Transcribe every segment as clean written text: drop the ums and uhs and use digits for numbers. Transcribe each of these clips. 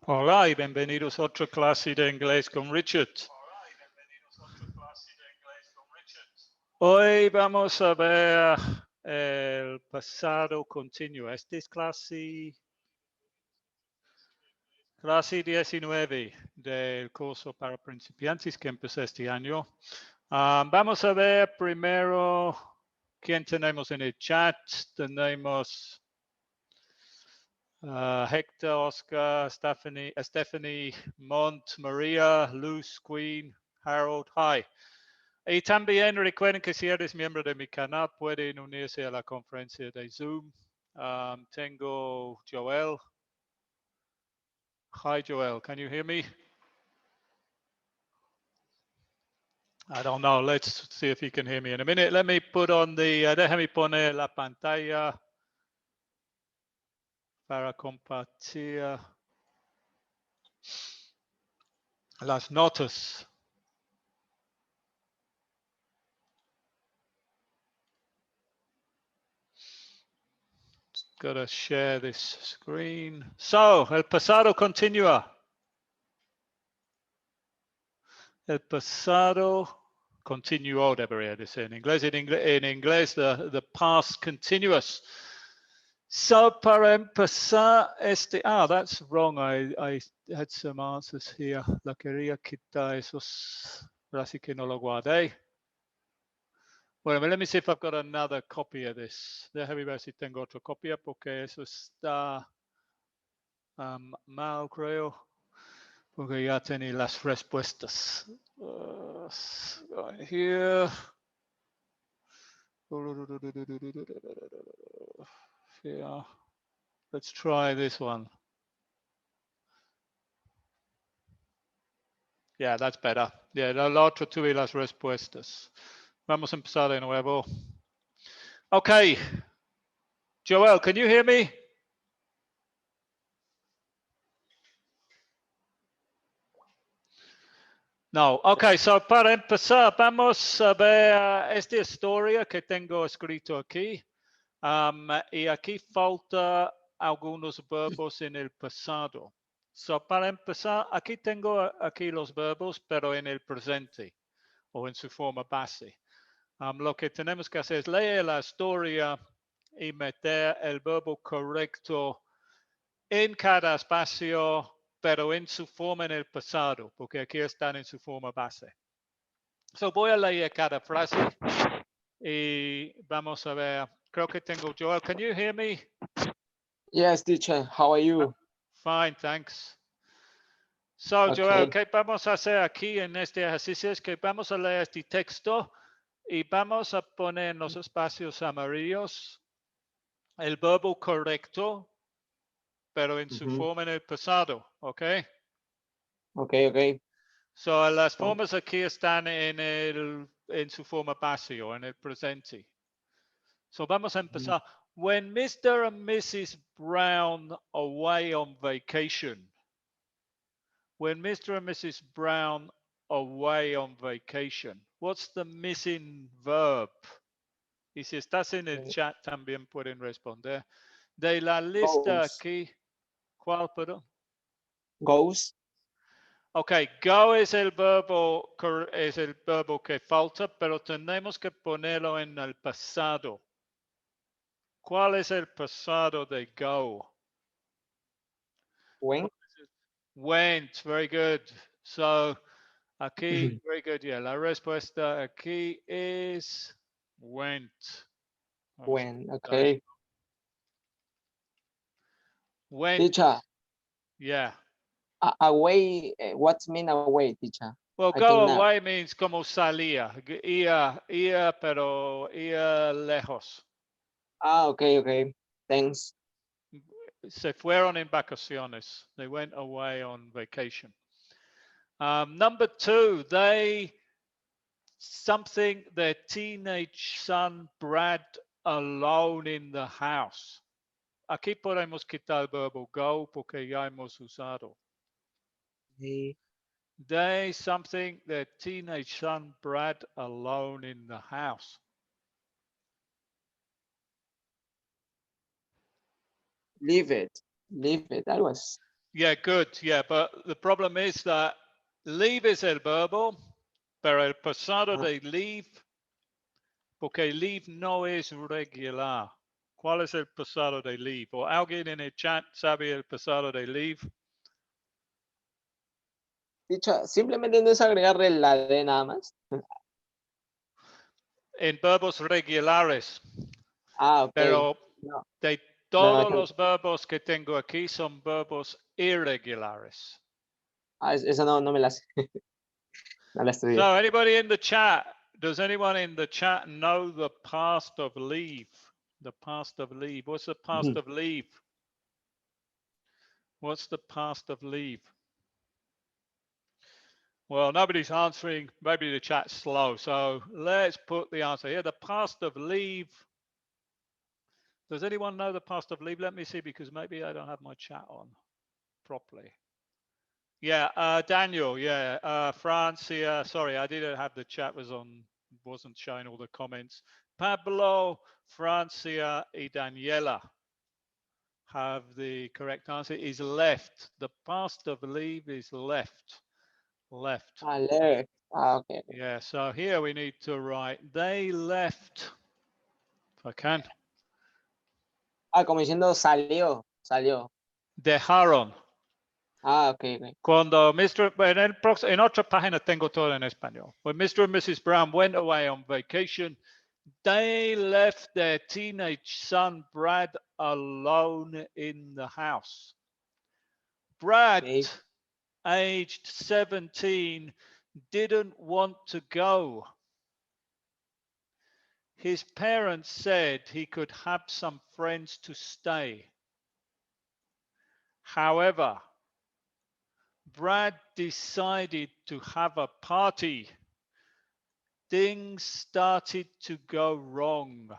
Hola y bienvenidos a otra clase de inglés con Richard. Hoy vamos a ver el pasado continuo. Esta es clase 19 del curso para principiantes que empezó este año. Vamos a ver primero quién tenemos en el chat. Tenemos Hector, Oscar, Stephanie, Mont, Maria, Luz, Queen, Harold. Hi. Y también recuerden que si eres miembro de mi canal pueden unirse a la conferencia de Zoom. Tengo Joel. Hi Joel, can you hear me? I don't know. Let's see if you can hear me in a minute. Let me put on the, déjame poner la pantalla para compartir las notas. Gotta share this screen. So, el pasado continúa. El pasado continuó, debería decir en inglés. En inglés, the past continuous. So, para empezar that's wrong. I had some answers here. La quería quitar esos, así que no lo guardé. Bueno, let me see if I've got another copy of this. Déjame ver si tengo otra copia porque eso está mal, creo. Porque ya tenía las respuestas. Here. Yeah. Let's try this one. Yeah, that's better. Yeah, la otra tuve las respuestas. Vamos a empezar de nuevo. Okay. Joel, can you hear me? No. Okay, so para empezar, vamos a ver esta historia que tengo escrito aquí. Y aquí falta algunos verbos en el pasado. So, para empezar, aquí tengo aquí los verbos, pero en el presente o en su forma base. Lo que tenemos que hacer es leer la historia y meter el verbo correcto en cada espacio, pero en su forma en el pasado, porque aquí están en su forma base. So, voy a leer cada frase y vamos a ver. Creo que tengo Joel. Can you hear me? Yes, teacher. How are you? Fine, thanks. So, Okay. Joel, ¿qué vamos a hacer aquí en este ejercicio? Es que vamos a leer este texto y vamos a poner en los espacios amarillos el verbo correcto, pero en su forma en el pasado, ¿ok? Okay. So, las formas aquí están en su forma base o en el presente. So, vamos a empezar. When Mr. and Mrs. Brown away on vacation. When Mr. and Mrs. Brown away on vacation. What's the missing verb? Y si estás en el chat también pueden responder. De la lista Goes. aquí, ¿cuál, perdón? Goes. Ok, go es el verbo que falta, pero tenemos que ponerlo en el pasado. ¿Cuál es el pasado de go? Went. Went, very good. So, aquí, very good, yeah. La respuesta aquí es went. Went. Okay. Went, Teacher, yeah. away. What's mean away, teacher? Well, I go think not. away means como salía. Ia, pero ia lejos. Okay. Thanks. Se fueron en vacaciones. They went away on vacation. Number two, their teenage son Brad alone in the house. Aquí podemos quitar el verbo go porque ya hemos usado. Their teenage son Brad alone in the house. Leave it. Algo así. Yeah, good. Yeah, but the problem is that leave es el verbo, pero el pasado de leave, porque leave no es regular. ¿Cuál es el pasado de leave? ¿O alguien en el chat sabe el pasado de leave? Dicho, simplemente no es agregarle la D nada más. En verbos regulares. Ah, ok. Pero No, de no, todos los verbos que tengo aquí son verbos irregulares. eso no me la sé. No la estudié. So anybody in the chat, does anyone in the chat know the past of leave? The past of leave. What's the past of leave? What's the past of leave? Well, nobody's answering. Maybe the chat's slow. So let's put the answer here. The past of leave. Does anyone know the past of leave? Let me see, because maybe I don't have my chat on properly. Yeah, Daniel. Yeah, Francia. Sorry, I didn't have the chat wasn't showing all the comments. Pablo, Francia, y Daniela have the correct answer. Is left. The past of leave is left. Left. Ah, left. Ah, okay. Yeah. So here we need to write they left. If I can. Ah, como diciendo salió. Dejaron. Ah, ok. Cuando en otra página tengo todo en español. When Mr. and Mrs. Brown went away on vacation, they left their teenage son, Brad, alone in the house. Brad, Okay. aged 17, didn't want to go. His parents said he could have some friends to stay. However, Brad decided to have a party. Things started to go wrong.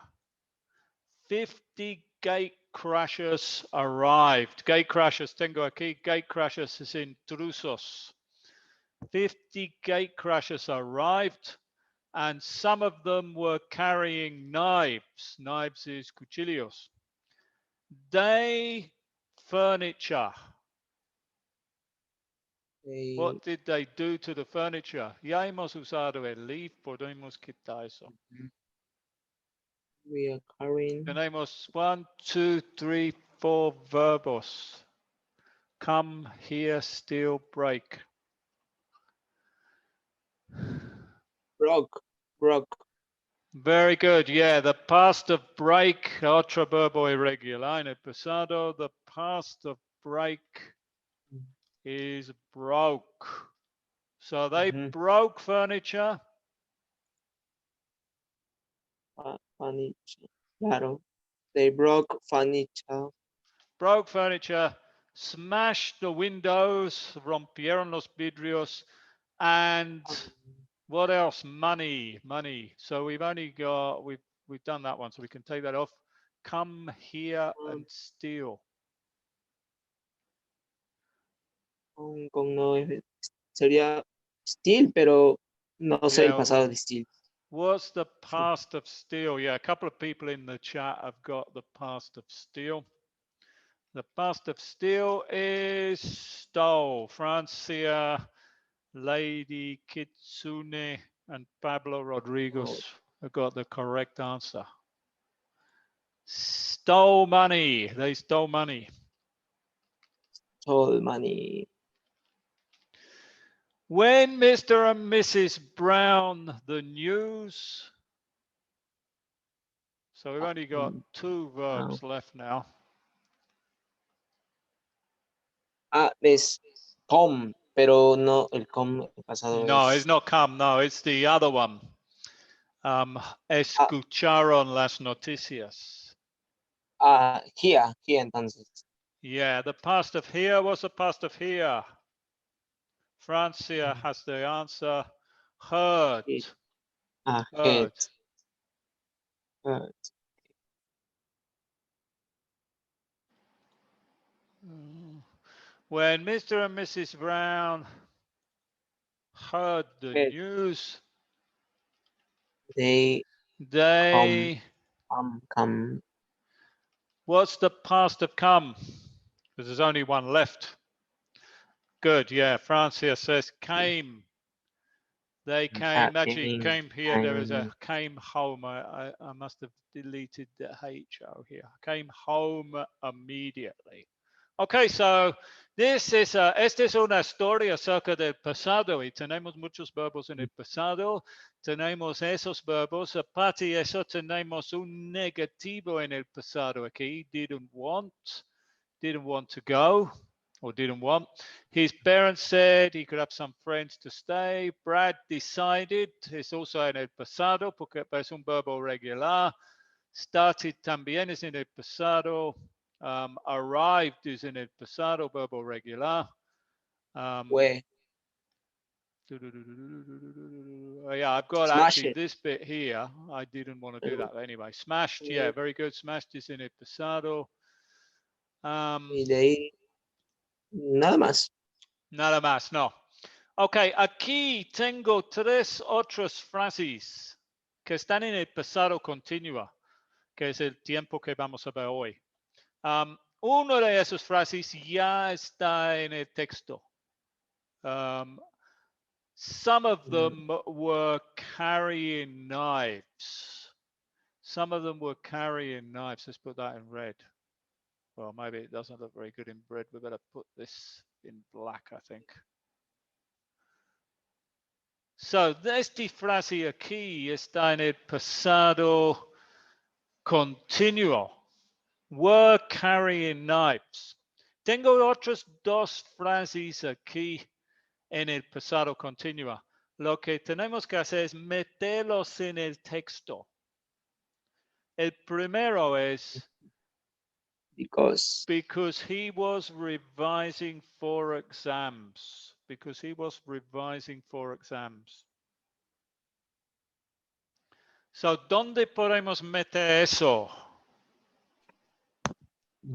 50 gate crashers arrived. Gate crashers, tengo aquí, gate crashers es intrusos. 50 gate crashers arrived, and some of them were carrying knives. Knives is cuchillos. They furniture. What did they do to the furniture? Ya hemos usado el leave, podemos quitar eso. We are carrying. Tenemos 1, 2, 3, 4 verbos. Come, here, steal, break. Broke. Very good. Yeah, the past of break, otro verbo irregular. En el pasado, the past of break is broke. So they broke furniture. Furniture. Claro. They broke furniture. Broke furniture, smashed the windows, rompieron los vidrios, and what else? Money. So we've done that one, so we can take that off. Come here and steal. Con no sería steal, pero no sé el pasado de steal. What's the past of steal? Yeah, a couple of people in the chat have got the past of steal. The past of steal is stole. Francia, Lady Kitsune, and Pablo Rodriguez have got the correct answer. Stole money. They stole money. Stole money. When Mr. and Mrs. Brown, the news. So we've only got 2 verbs left now. Es come, pero no el come el pasado. No, it's not come. No, it's the other one. Escucharon las noticias. Here entonces. Yeah, the past of here was the past of here. Francia has the answer. Heard. Heard. When Mr. and Mrs. Brown heard the news, they come. What's the past of come? Because there's only one left. Good, yeah. Francia says came. They came, actually came here. There is a came home. I must have deleted the HO here. Came home immediately. Okay, so this is, esta es una historia acerca del pasado y tenemos muchos verbos en el pasado. Tenemos esos verbos. Aparte de eso, tenemos un negativo en el pasado aquí. Didn't want to go. Or didn't want. His parents said he could have some friends to stay. Brad decided, es also en el pasado, porque es un verbo regular. Started también es en el pasado. Arrived is in el pasado, verbo regular. Fue. Yeah, I've got Smash actually it. this bit here. I didn't want to do that anyway. Smashed, yeah, very good. Smashed is in el pasado. Y de ahí, nada más. Nada más, no. Ok, aquí tengo tres otras frases que están en el pasado continuo, que es el tiempo que vamos a ver hoy. Una de esas frases ya está en el texto. Some of them were carrying knives. Some of them were carrying knives. Let's put that in red. Well, maybe it doesn't look very good in red. We better put this in black, I think. So, esta frase aquí está en el pasado continuo. Were carrying knives. Tengo otras dos frases aquí en el pasado continuo. Lo que tenemos que hacer es meterlos en el texto. El primero es because he was revising for exams. Because he was revising for exams. So, ¿dónde podemos meter eso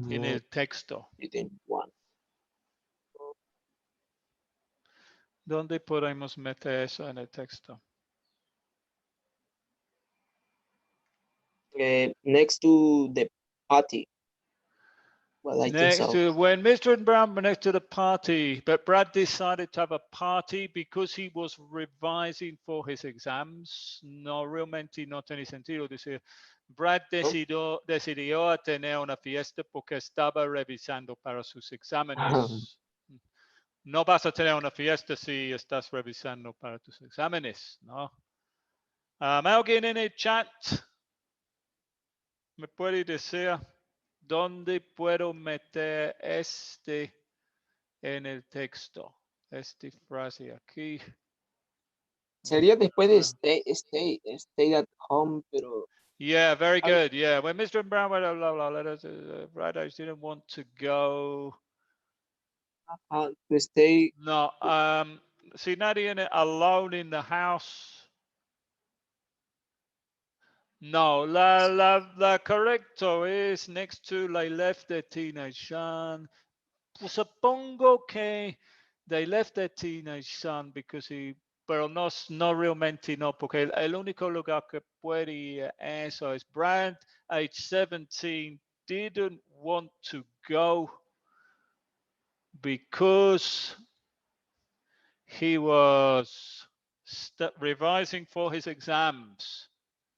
en el texto? ¿Dónde podemos meter eso en el texto? Next to the party. Well, I think so. When Mr. and Brown were next to the party, but Brad decided to have a party because he was revising for his exams. No, realmente no tiene sentido decir. Brad decidió tener una fiesta porque estaba revisando para sus exámenes. No vas a tener una fiesta si estás revisando para tus exámenes, ¿no? ¿Alguien en el chat me puede decir dónde puedo meter este en el texto? Esta frase aquí. Sería después de stay at home, pero... Yeah, very good. Yeah, when Mr. Brown went, Fridays didn't want to go. To stay. No, see, nadie in it alone in the house. No, la correcto es next to they left their teenage son. Pues supongo que they left their teenage son because pero no realmente no, porque el único lugar que puede eso es Brad, age 17, didn't want to go because he was revising for his exams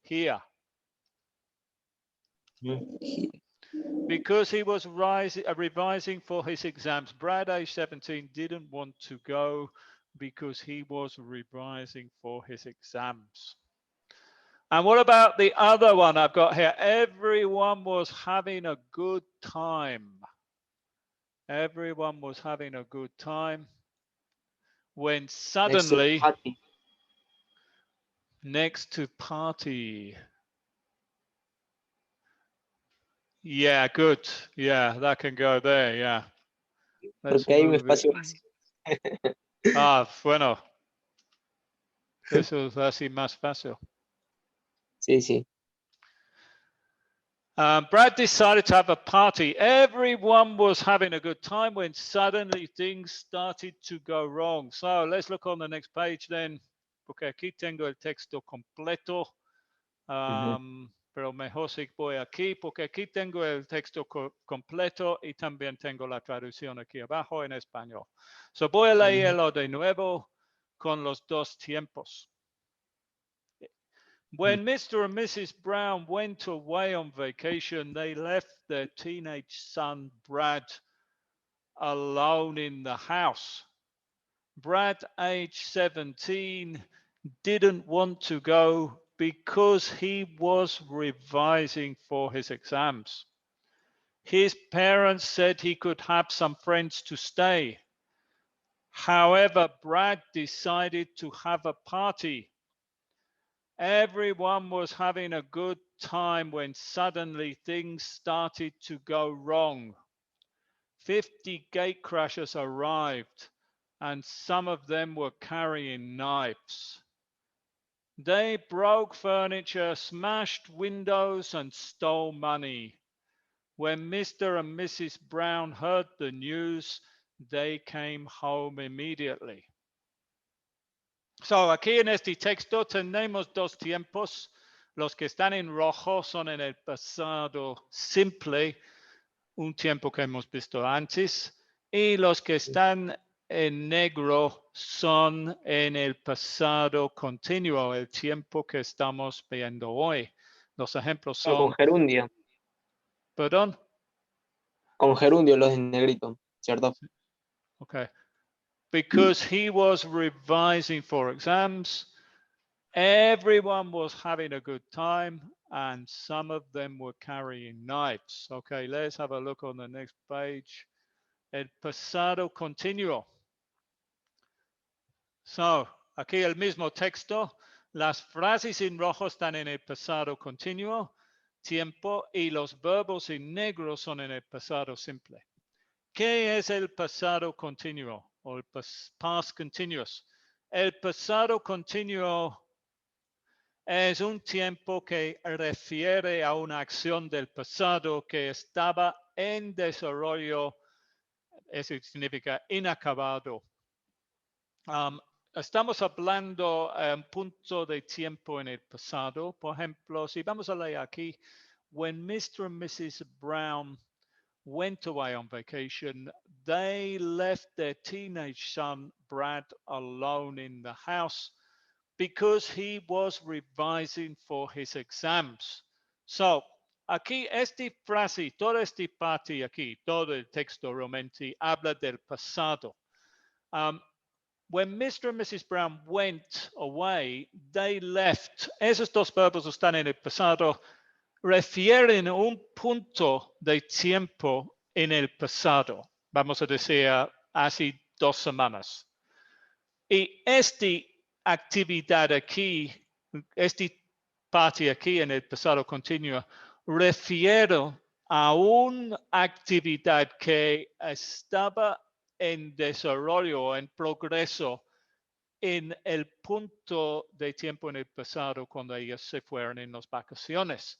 here. Because he was revising for his exams. Brad, age 17, didn't want to go because he was revising for his exams. And what about the other one I've got here? Everyone was having a good time. Everyone was having a good time when suddenly next to party. Yeah, good. Yeah, that can go there. Yeah. Porque hay un espacio vacío. Bueno. Eso es así más fácil. Sí, sí. Brad decided to have a party. Everyone was having a good time when suddenly things started to go wrong. So let's look on the next page then, porque aquí tengo el texto completo. pero mejor si voy aquí, porque aquí tengo el texto completo y también tengo la traducción aquí abajo en español. So voy a leerlo de nuevo con los dos tiempos. When Mr. and Mrs. Brown went away on vacation, they left their teenage son, Brad, alone in the house. Brad, age 17, didn't want to go because he was revising for his exams. His parents said he could have some friends to stay. However, Brad decided to have a party. Everyone was having a good time when suddenly things started to go wrong. 50 gatecrashers arrived, and some of them were carrying knives. They broke furniture, smashed windows, and stole money. When Mr. and Mrs. Brown heard the news, they came home immediately. So, aquí en este texto tenemos dos tiempos. Los que están en rojo son en el pasado simple, un tiempo que hemos visto antes, y los que están en negro son en el pasado continuo, el tiempo que estamos viendo hoy. Los ejemplos son... Con gerundio. ¿Perdón? Con gerundio los de negrito, ¿cierto? Okay. Because he was revising for exams, everyone was having a good time, and some of them were carrying knives. Okay, let's have a look on the next page. El pasado continuo. So, aquí el mismo texto. Las frases en rojo están en el pasado continuo, tiempo, y los verbos en negro son en el pasado simple. ¿Qué es el pasado continuo o el past continuous? El pasado continuo es un tiempo que refiere a una acción del pasado que estaba en desarrollo, eso significa inacabado. Estamos hablando un punto de tiempo en el pasado. Por ejemplo, si vamos a leer aquí, when Mr. and Mrs. Brown went away on vacation, they left their teenage son, Brad, alone in the house because he was revising for his exams. So, aquí esta frase, toda esta parte aquí, todo el texto realmente habla del pasado. When Mr. and Mrs. Brown went away, they left. Esos dos verbos están en el pasado, refieren a un punto de tiempo en el pasado. Vamos a decir hace 2 semanas. Y esta actividad aquí, esta parte aquí en el pasado continuo, refiere a una actividad que estaba en desarrollo, en progreso, en el punto de tiempo en el pasado cuando ellos se fueron en las vacaciones.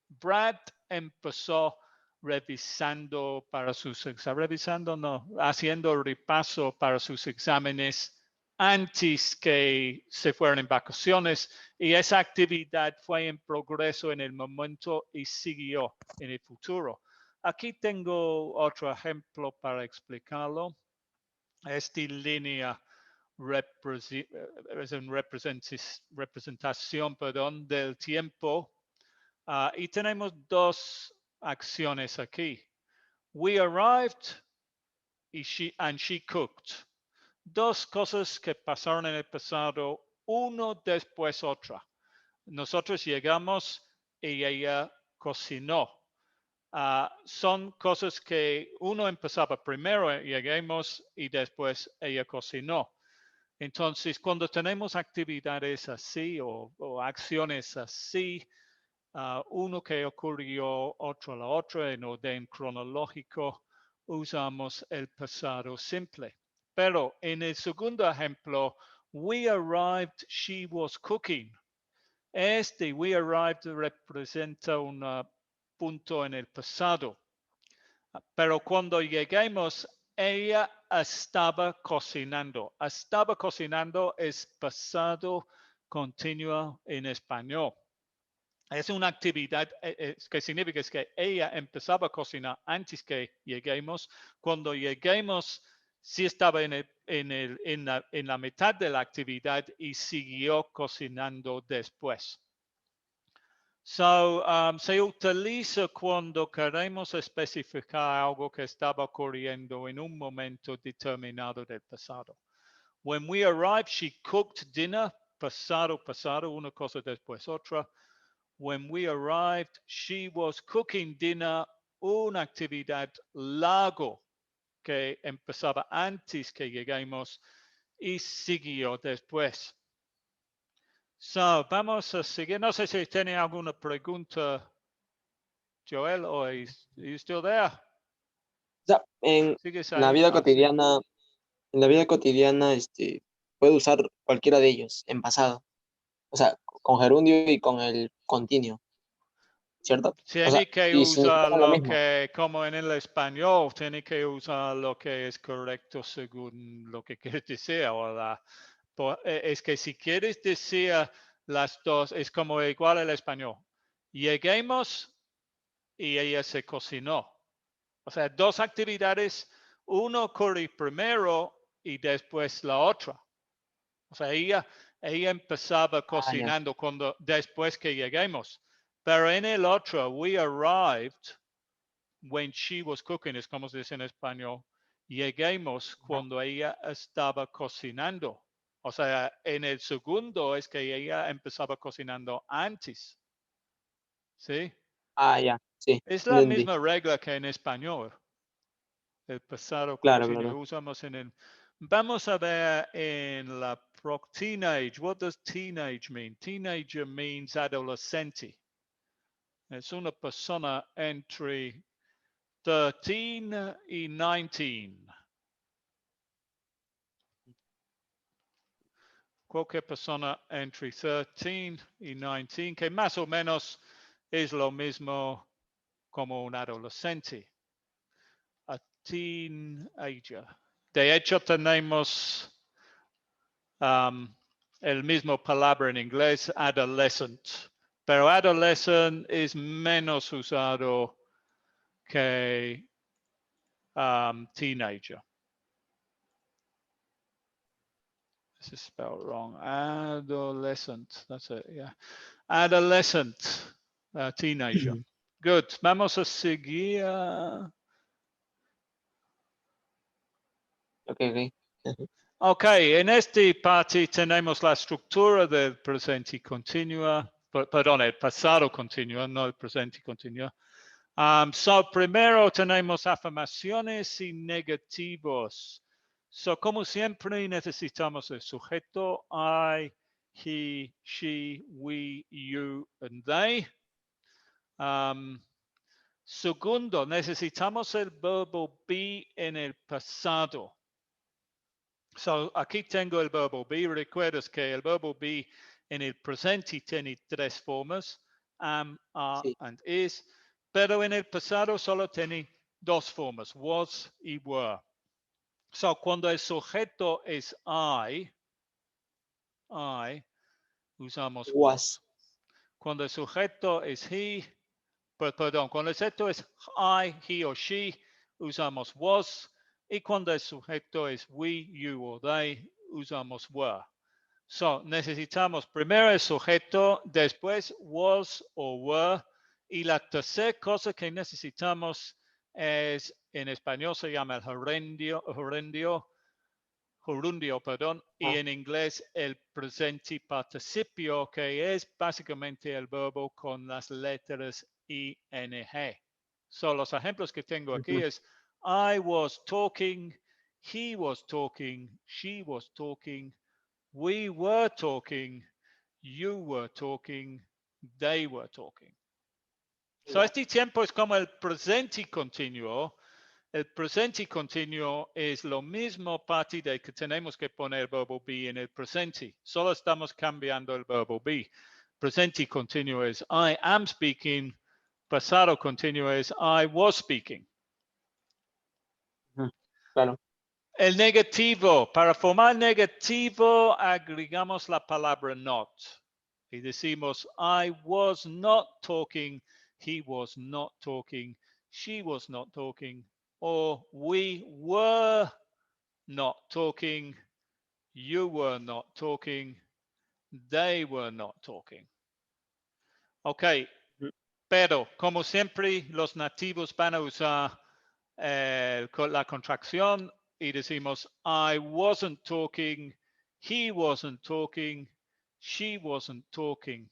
Brad empezó revisando para sus exámenes, haciendo repaso para sus exámenes antes que se fueran en vacaciones, y esa actividad fue en progreso en el momento y siguió en el futuro. Aquí tengo otro ejemplo para explicarlo. Esta línea es una representación, del tiempo, y tenemos dos acciones aquí. We arrived and she cooked. Dos cosas que pasaron en el pasado, uno después otra. Nosotros llegamos y ella cocinó. Son cosas que uno empezaba primero, llegamos y después ella cocinó. Entonces, cuando tenemos actividades así o acciones así, uno que ocurrió, otro la otra, en orden cronológico, usamos el pasado simple. Pero en el segundo ejemplo, we arrived, she was cooking. Este we arrived representa un punto en el pasado. Pero cuando lleguemos, ella estaba cocinando. Estaba cocinando es pasado continuo en español. Es una actividad que significa es que ella empezaba a cocinar antes que lleguemos. Cuando lleguemos, sí estaba en la mitad de la actividad y siguió cocinando después. So, se utiliza cuando queremos especificar algo que estaba ocurriendo en un momento determinado del pasado. When we arrived, she cooked dinner. Pasado, pasado, una cosa después otra. When we arrived, she was cooking dinner, una actividad largo que empezaba antes que lleguemos y siguió después. So, vamos a seguir. No sé si tiene alguna pregunta, Joel, o you still there? O sea, en ¿Sigues la ahí? vida Ah, sí. cotidiana, en la vida cotidiana, puedo usar cualquiera de ellos en pasado. O sea, con gerundio y con el continuo, ¿cierto? O sea, Tiene que y usar significan lo lo mismo. que, como en el español, tiene que usar lo que es correcto según lo que quieres decir. Es que si quieres decir las dos, es como igual el español. Lleguemos y ella se cocinó. O sea, dos actividades, uno ocurre primero y después la otra. O sea, ella empezaba Ah, ya. cocinando después que lleguemos. Pero en el otro, we arrived when she was cooking, es como se dice en español. Lleguemos Ajá. cuando ella estaba cocinando. O sea, en el segundo es que ella empezaba cocinando antes. ¿Sí? Ah, ya, sí, Es la entendí. misma regla que en español. El pasado Claro, continuo claro. usamos en el. Vamos a ver en la teenage. What does teenage mean? Teenager means adolescente. Es una persona entre 13 y 19. Cualquier persona entre 13 y 19, que más o menos es lo mismo como un adolescente. A teenager. De hecho, tenemos el mismo palabra en inglés, adolescent. Pero adolescent es menos usado que teenager. This is spelled wrong. Adolescent. That's it, yeah. Adolescent, teenager. Good. Vamos a seguir. Ok, ok. Ok, en este parte tenemos la estructura del presente continuo, perdón, el pasado continuo, no el presente continuo. So, primero tenemos afirmaciones y negativos. So, como siempre, necesitamos el sujeto I, he, she, we, you, and they. Segundo, necesitamos el verbo be en el pasado. So, aquí tengo el verbo be. Recuerdas que el verbo be en el presente tiene tres formas, am, are, Sí, and is, pero en el pasado solo tiene dos formas, was y were. So, cuando el sujeto es I, usamos was. was. Cuando el sujeto es he, perdón, cuando el sujeto es I, he or she, usamos was. Y cuando el sujeto es we, you or they, usamos were. So, necesitamos primero el sujeto, después was o were. Y la tercera cosa que necesitamos es, en español se llama el gerundio, perdón, y Ah, en inglés el presente participio, que es básicamente el verbo con las letras ing. So, los ejemplos que tengo aquí ujú. es I was talking, he was talking, she was talking, we were talking, you were talking, they were talking. So, Ya. este tiempo es como el presente continuo. El presente continuo es lo mismo parte de que tenemos que poner el verbo be en el presente. Solo estamos cambiando el verbo be. Presente continuo es I am speaking. Pasado continuo es I was speaking. Ujú. Claro. El negativo. Para formar negativo agregamos la palabra not. Y decimos, I was not talking, he was not talking, she was not talking, or we were not talking, you were not talking, they were not talking. Ok, pero como siempre los nativos van a usar la contracción y decimos I wasn't talking, he wasn't talking, she wasn't talking,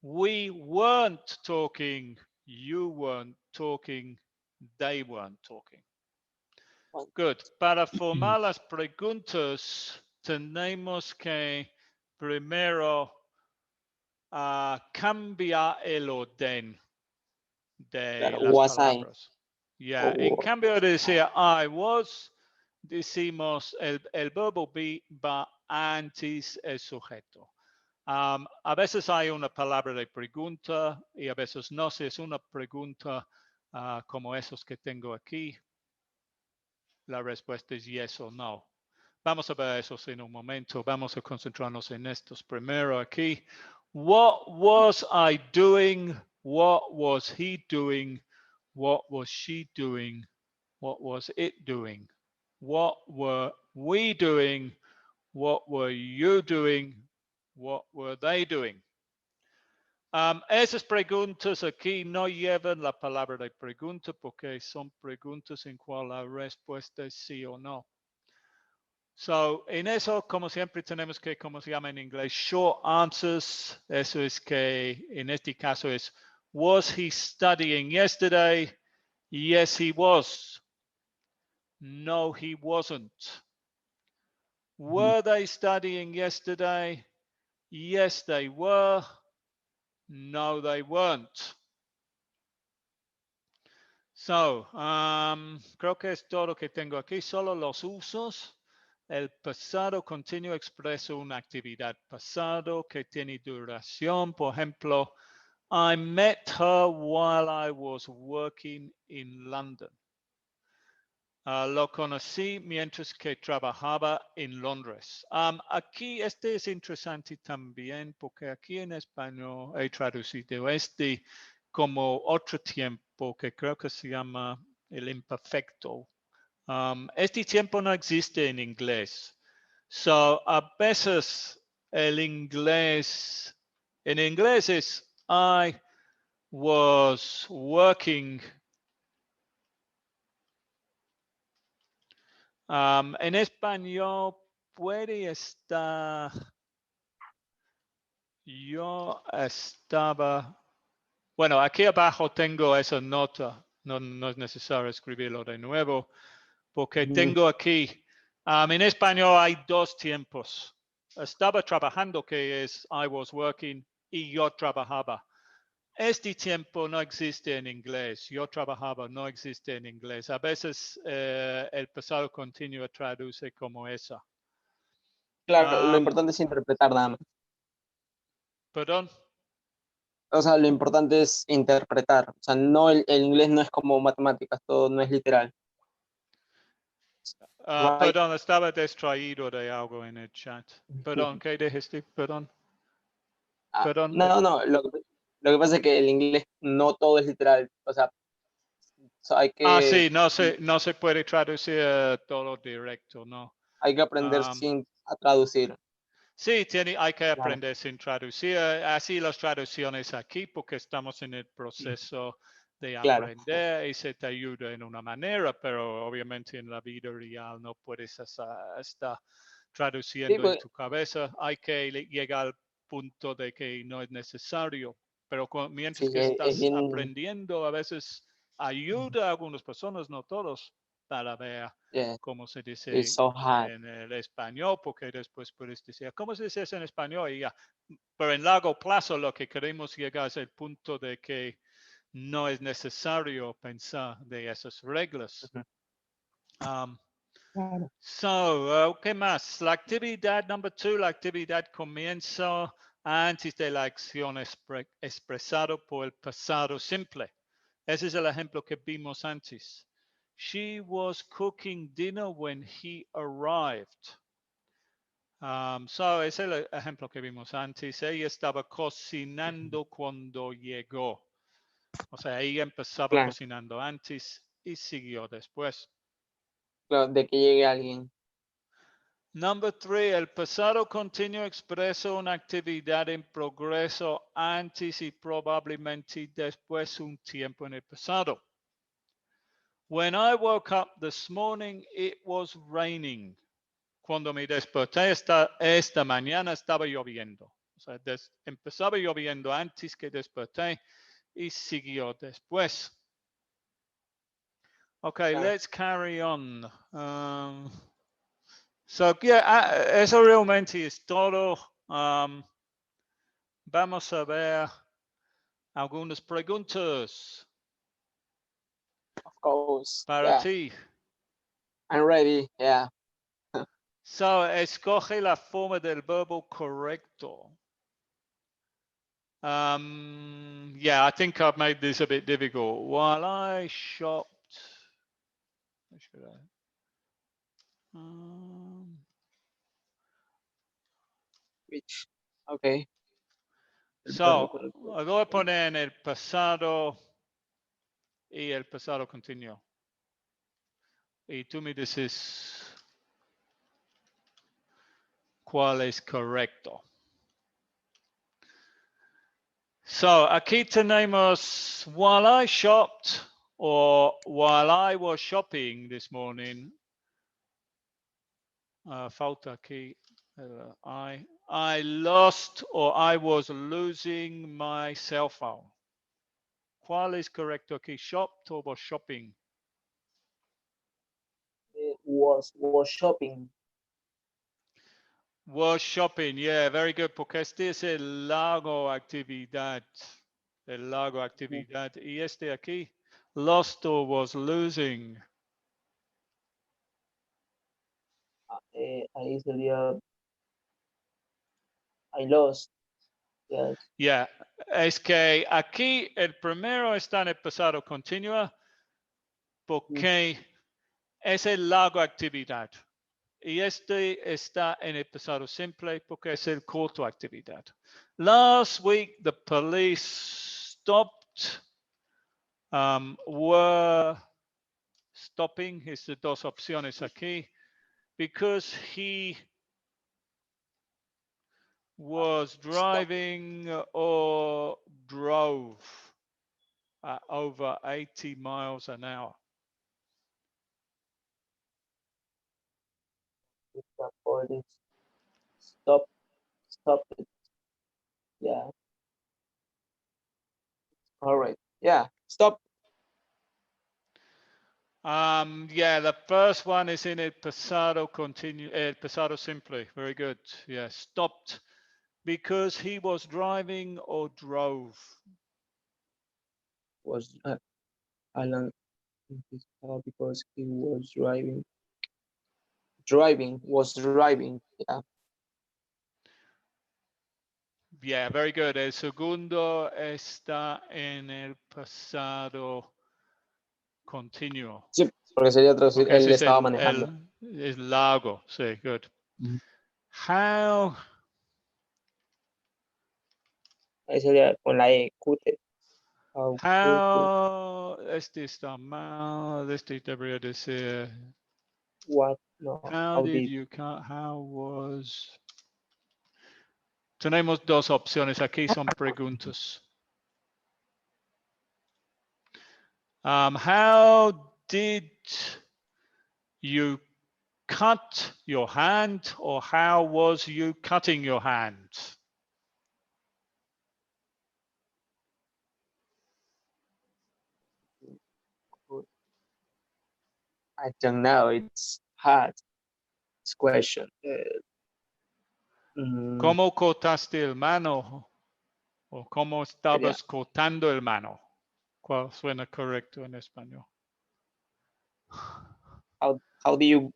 we weren't talking, you weren't talking, they weren't talking. Good. Para formar las preguntas tenemos que primero cambiar el orden de Claro, las was I. palabras. Yeah. En O, cambio de decir I was, decimos el verbo be va antes el sujeto. A veces hay una palabra de pregunta y a veces no. Si es una pregunta como esos que tengo aquí, la respuesta es yes o no. Vamos a ver eso en un momento. Vamos a concentrarnos en estos primero aquí. What was I doing? What was he doing? What was she doing? What was it doing? What were we doing? What were you doing? What were they doing? Esas preguntas aquí no llevan la palabra de pregunta porque son preguntas en cual la respuesta es sí o no. So, en eso, como siempre, tenemos que, como se llama en inglés, short answers. Eso es que, en este caso es, was he studying yesterday? Yes, he was. No, he wasn't. Were they studying yesterday? Yes, they were. No, they weren't. So, creo que es todo que tengo aquí, solo los usos. El pasado continuo expresa una actividad pasado que tiene duración. Por ejemplo, I met her while I was working in London. Lo conocí mientras que trabajaba en Londres. Aquí este es interesante también porque aquí en español he traducido este como otro tiempo que creo que se llama el imperfecto. Este tiempo no existe en inglés. So, a veces el inglés, en inglés es I was working. En español puede estar, yo estaba, bueno, aquí abajo tengo esa nota, no es necesario escribirlo de nuevo, porque tengo aquí, en español hay dos tiempos. Estaba trabajando, que es I was working, y yo trabajaba. Este tiempo no existe en inglés. Yo trabajaba, no existe en inglés. A veces el pasado continuo traduce como esa. claro, lo importante es interpretar nada más. Perdón. O sea, lo importante es interpretar. O sea, no el inglés no es como matemáticas, todo no es literal. Perdón, estaba distraído de algo en el chat. Perdón, ¿qué dijiste? Perdón. Perdón. No, lo que pasa es que el inglés no todo es literal. O sea, hay Sí, que, no se puede traducir todo directo, ¿no? hay que aprender a traducir. Sí, hay que Claro, aprender sin traducir. Así las traducciones aquí, porque estamos en el proceso de claro. aprender y se te ayuda en una manera, pero obviamente en la vida real no puedes estar Sí, traduciendo en pues, tu cabeza. Hay que llegar al punto de que no es necesario, pero mientras sí, que es estás bien, aprendiendo, a veces ayuda a algunas personas, no todos, para ver yeah, cómo se dice it's so hard. en el español, porque después puedes decir, ¿cómo se dice eso en español? Y ya. Pero en largo plazo lo que queremos llegar es el punto de que no es necesario pensar de esas reglas. Claro. ¿Qué más? La actividad number 2, la actividad comienza antes de la acción expresado por el pasado simple. Ese es el ejemplo que vimos antes. She was cooking dinner when he arrived. So es el ejemplo que vimos antes. Ella estaba cocinando cuando llegó. O sea, ella empezaba Claro, cocinando antes y siguió después. claro, de que llegue alguien. Number 3, el pasado continuo expresa una actividad en progreso antes y probablemente después un tiempo en el pasado. When I woke up this morning, it was raining. Cuando me desperté esta mañana estaba lloviendo. O sea, empezaba lloviendo antes que desperté y siguió después. Okay, Claro. let's carry on. So, yeah, eso realmente es todo. Vamos a ver algunas preguntas Of course. para Yeah, ti. I'm ready. Yeah. So, escoge la forma del verbo correcto. Yeah, I think I've made this a bit difficult. While I shopped, should I? Which, okay. El verbo So, correcto. voy a poner en el pasado y el pasado continuo. Y tú me dices cuál es correcto. So, aquí tenemos while I shopped or while I was shopping this morning. Falta aquí I lost or I was losing my cell phone. ¿Cuál es correcto aquí? Shopped or was shopping? Was shopping. Was shopping, yeah, very good, porque este es el lago actividad. El lago actividad. Y este aquí, lost or was losing. Ahí sería I lost. Yes. Yeah, es que aquí el primero está en el pasado continuo porque es el lago actividad. Y este está en el pasado simple porque es el corto actividad. Last week, the police stopped, were stopping, es de dos opciones aquí, because he was driving or drove over 80 miles an hour. The police stop it. Yeah. All right. Yeah. Stop. Yeah, the first one is in el pasado continuo, el pasado simple. Very good. Yeah, stopped because he was driving or drove. Was Alan in his car because he was driving. Was driving. Yeah. Yeah, very good. El segundo está en el pasado continuo. Sí, porque sería traducir, Porque ese él es estaba manejando. el lago. Sí, good. How Ahí sería con la E, cute. este está mal, este debería decir, What? No. how did you, how was, tenemos dos opciones, aquí son preguntas. How did you cut your hand, or how was you cutting your hand? I don't know. It's hard. This question. ¿Cómo cortaste el mano? ¿O cómo Sería, estabas cortando el mano? ¿Cuál suena correcto en español? how do you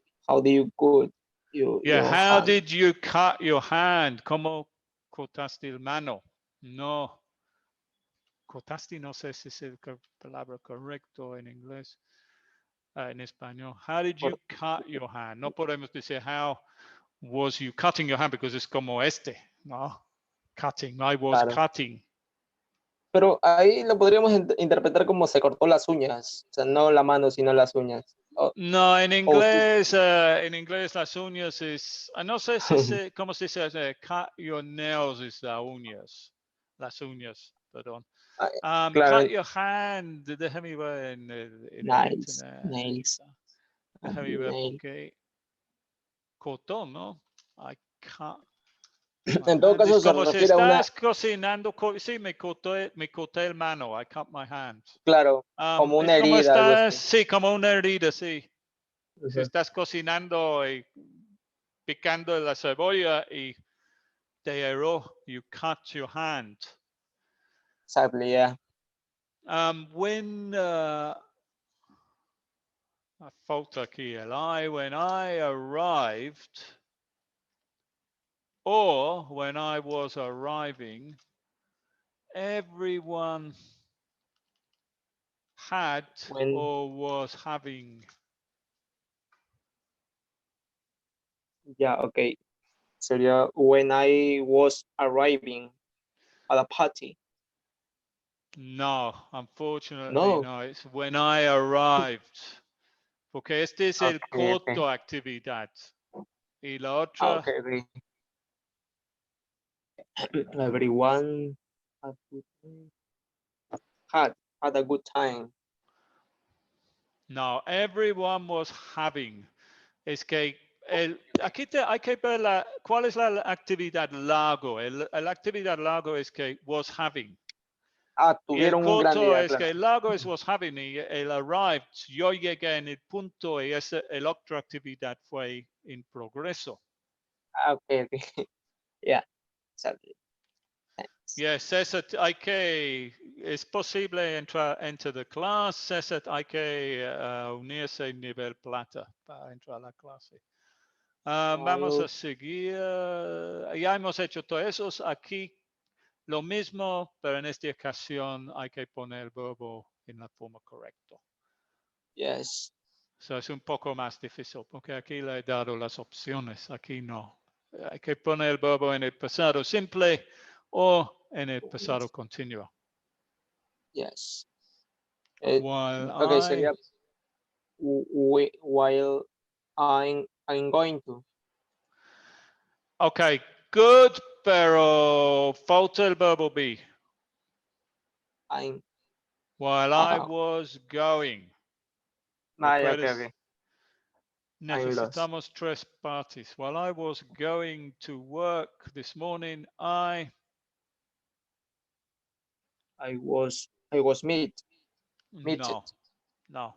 cut Yeah, your how hand? did you cut your hand? ¿Cómo cortaste el mano? No. Cortaste, no sé si es la palabra correcto en inglés, en español. How did you cut your hand? No podemos decir how Was you cutting your hand? Because es como este, ¿no? Cutting. I was Claro. cutting. Pero ahí lo podríamos interpretar como se cortó las uñas. O sea, no la mano, sino las uñas. No, en O tú- inglés, las uñas es, no sé si cómo se dice, cut your nails es las uñas, perdón. claro, Cut your hand, déjame ver en el nails, internet. nails, Déjame ver nail. porque cortó, ¿no? I cut my En todo hand. Es caso se como si refiere a una, estás cocinando, sí, me corté el mano, I cut my hand. claro, como una Es como herida, algo estás, así. sí, como una herida, sí. Si Ujú. estás cocinando y picando la cebolla y te herió, you cut your hand. Exactly, yeah. When I falta aquí el I, when I arrived, or when I was arriving, everyone had When, or was having. yeah, okay. Sería when I was arriving at a party. No, unfortunately, No. no. It's when I arrived. Porque este es el Okay, okay. corto actividad. Y la Ah, otra, okay, okay. Everyone had good time. Had a good time. no, everyone was having. Es que aquí hay que ver cuál es la actividad largo. La actividad largo es que was having. Ah, Y el tuvieron un gran corto día, es claro. que el largo es was having y el arrived. Yo llegué en el punto y la otra actividad fue en progreso. Ah, okay, okay. Yeah, exactly. Yes, César, es posible entrar into the class. César, hay que unirse nivel plata para entrar a la clase. Vamos a seguir. Ya hemos hecho todos esos. Aquí lo mismo, pero en esta ocasión hay que poner el verbo en la forma correcta. Yes. So es un poco más difícil porque aquí le he dado las opciones. Aquí no. Hay que poner el verbo en el pasado simple o en el pasado continuo. Yes. While Okay, I. sería while I'm going to. Okay, good, pero falta el verbo be. I'm. While I was going. Okay, okay. I'm lost. Necesitamos tres partes. While I was going to work this morning, I was meeting. no, no.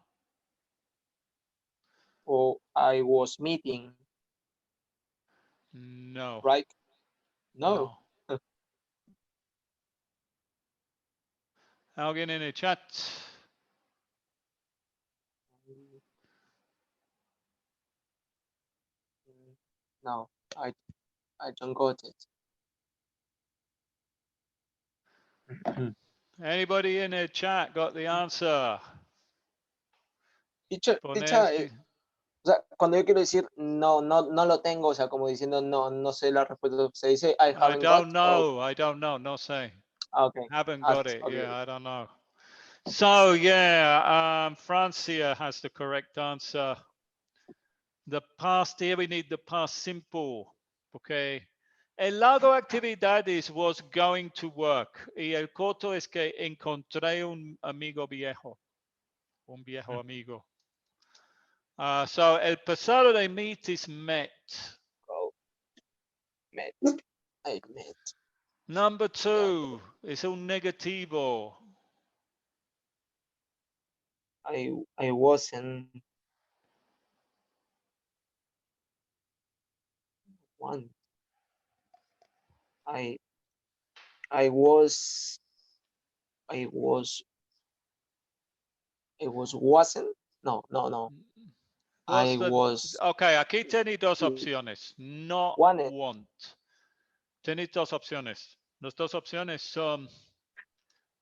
Or I was meeting, No, right? No. no. Alguien en el chat. No, I don't got it. Anybody in the chat got the answer? Dicha, Poner. o sea, cuando yo quiero decir no lo tengo, o sea, como diciendo no sé la respuesta, se dice I I haven't got. don't know. I don't know. No say. Okay. Haven't got it. Okay. Yeah, I don't know. So yeah, Francia has the correct answer. The past here we need the past simple. Okay. El largo actividades was going to work. Y el corto es que encontré un amigo viejo. Un viejo amigo. So el pasado de meet is met. Oh, met. I met. Number two is un negativo. I wasn't one. I was wasn't. No. I was Okay, aquí tenéis dos opciones. No wanted. want. Tenéis dos opciones. Las dos opciones son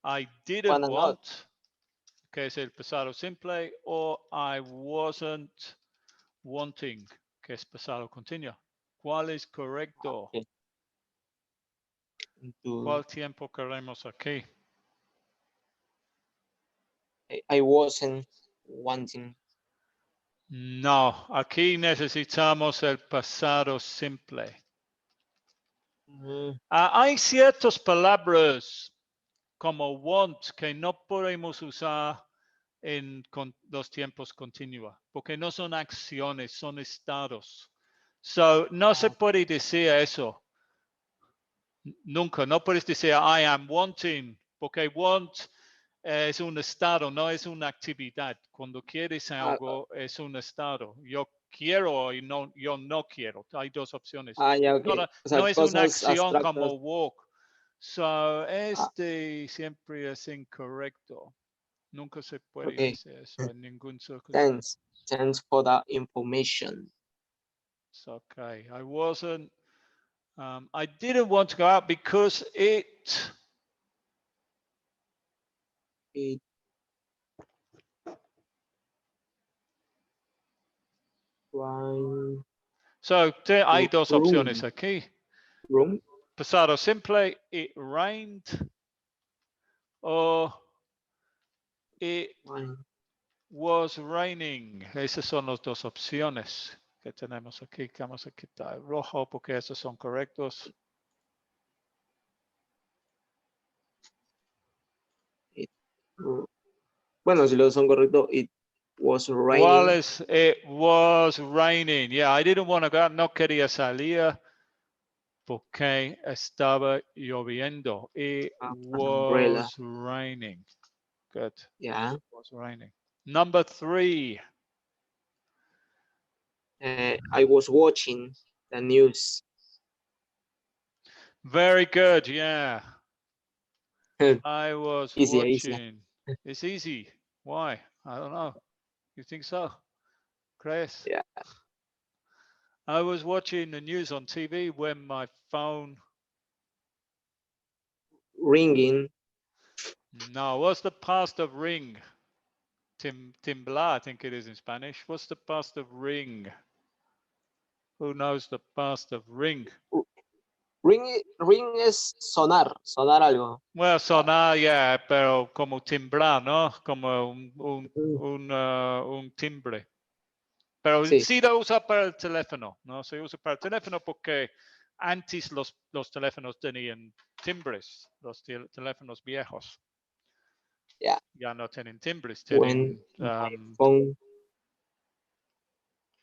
I didn't Wanna not. want, que es el pasado simple, o I wasn't wanting, que es pasado continuo. ¿Cuál es correcto? Okay. ¿Cuál tiempo queremos aquí? I wasn't wanting. No, aquí necesitamos el pasado simple. Hay ciertas palabras como want que no podemos usar en los tiempos continuos, porque no son acciones, son estados. So, no se puede decir eso. Nunca, no puedes decir I am wanting, porque want es un estado, no es una actividad. Cuando quieres algo, es un estado. Yo quiero y no, yo no quiero. Hay dos opciones. Ya, okay. O sea, No es una cosas acción abstractas. como walk. So, siempre es incorrecto. Nunca se puede decir eso en ningún circunstancia. Thanks for the information. It's okay. I wasn't. I didn't want to go out because it. So hay dos opciones aquí. Pasado simple, it rained, or it was raining. Esas son las dos opciones que tenemos aquí. Vamos a quitar el rojo porque esos son correctos. Bueno, si los son correctos, it was raining. ¿Cuál es? It was raining. Yeah, I didn't want to go out. No quería salir porque estaba lloviendo. It was raining. Good. Yeah. It was raining. Number 3. I was watching the news. Very good. Yeah. I was watching. Easy. It's easy. Why? I don't know. You think so? Chris? Yeah. I was watching the news on TV when my phone ringing. No, what's the past of ring? Timblar, I think it is in Spanish. What's the past of ring? Who knows the past of ring? Ring es sonar algo. Well, sonar, yeah, pero como timbrar, ¿no? Como un timbre. Pero sí lo usa para el teléfono, ¿no? Se usa para el teléfono porque antes los teléfonos tenían timbres, los teléfonos viejos. Yeah. Ya no tienen timbres, tienen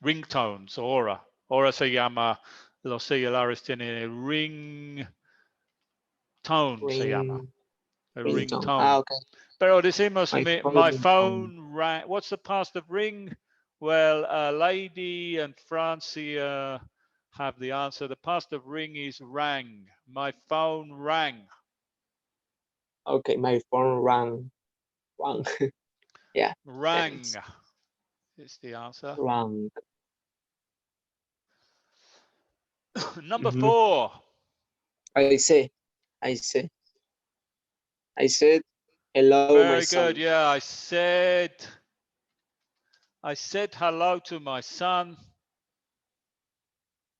ringtones, ahora. Ahora se llama, los celulares tienen ringtone, se llama. A ringtone. Okay. Pero decimos, my phone rang. What's the past of ring? Well, Lady and Francia have the answer. The past of ring is rang. My phone rang. Okay, my phone rang. Yeah. Rang is the answer. Rang. Number 4. I said hello. Very good. Yeah, I said hello to my son.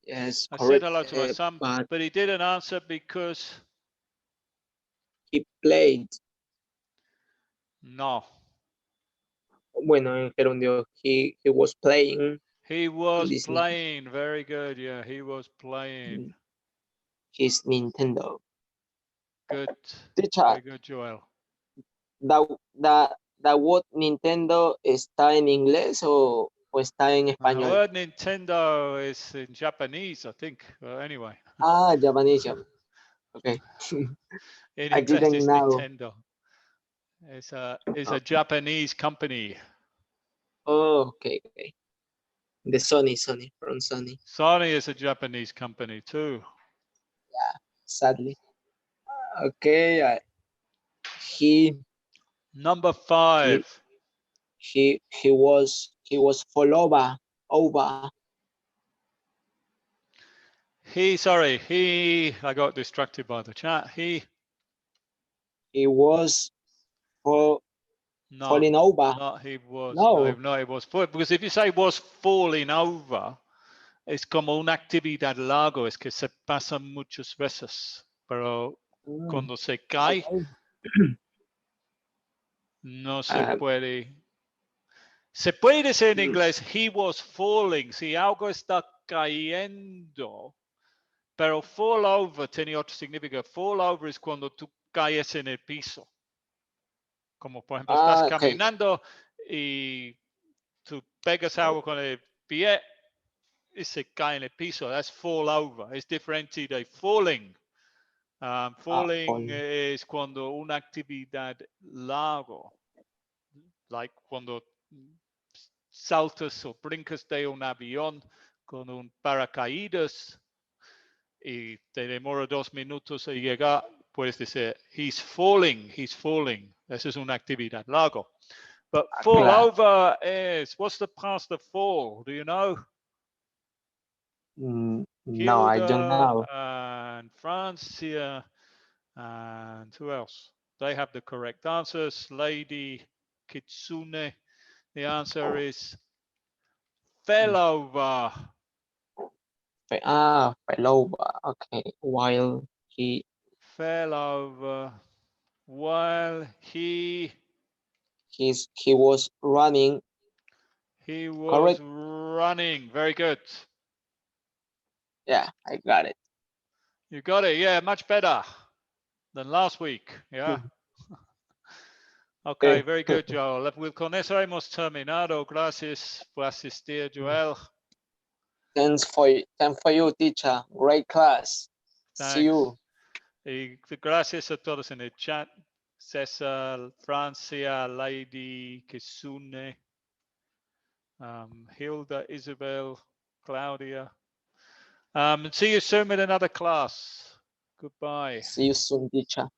Yes, I correct. said hello to my son, but he didn't answer because he played. No. Bueno, en gerundio, he was playing. He was playing. Very good. Yeah, he was playing. His Nintendo. Good. Teacher, very good, Joel. The word Nintendo está en inglés o está en español? The word Nintendo is in Japanese, I think. Anyway. Japanese. Okay. In English, it's Nintendo. It's a Japanese company. Oh, okay. The Sony, from Sony. Sony is a Japanese company too. Yeah, sadly. Okay. He. Number 5. He was fall over. I got distracted by the chat. He was falling over. No, he was. No, it was because if you say was falling over, es como una actividad larga, es que se pasa muchas veces, pero cuando se cae, no se puede. Se puede decir en inglés, he was falling, si algo está cayendo, pero fall over tiene otro significado. Fall over es cuando tú caes en el piso. Como por ejemplo, estás caminando y tú pegas algo con el pie y se cae en el piso. That's fall over. Es diferente de falling. Falling es cuando una actividad larga, like cuando saltas o brincas de un avión con un paracaídas y te demora 2 minutos en llegar, puedes decir, he's falling. Esa es una actividad larga. But fall over is, what's the past of fall? Do you know? No, I don't know. And Francia, and who else? They have the correct answers. Lady Kitsune, the answer is fell over. Fell over. Okay, while he Fell over while he was running. He was Correct. running. Very good. Yeah, I got it. You got it. Yeah, much better than last week. Yeah. Okay, very good, Joel. Con eso hemos terminado. Gracias por asistir, Joel. Thanks for you, teacher. Great class. Thanks. See you. Y gracias a todos en el chat. César, Francia, Lady, Kisune, Hilda, Isabel, Claudia. See you soon with another class. Goodbye. See you soon, teacher.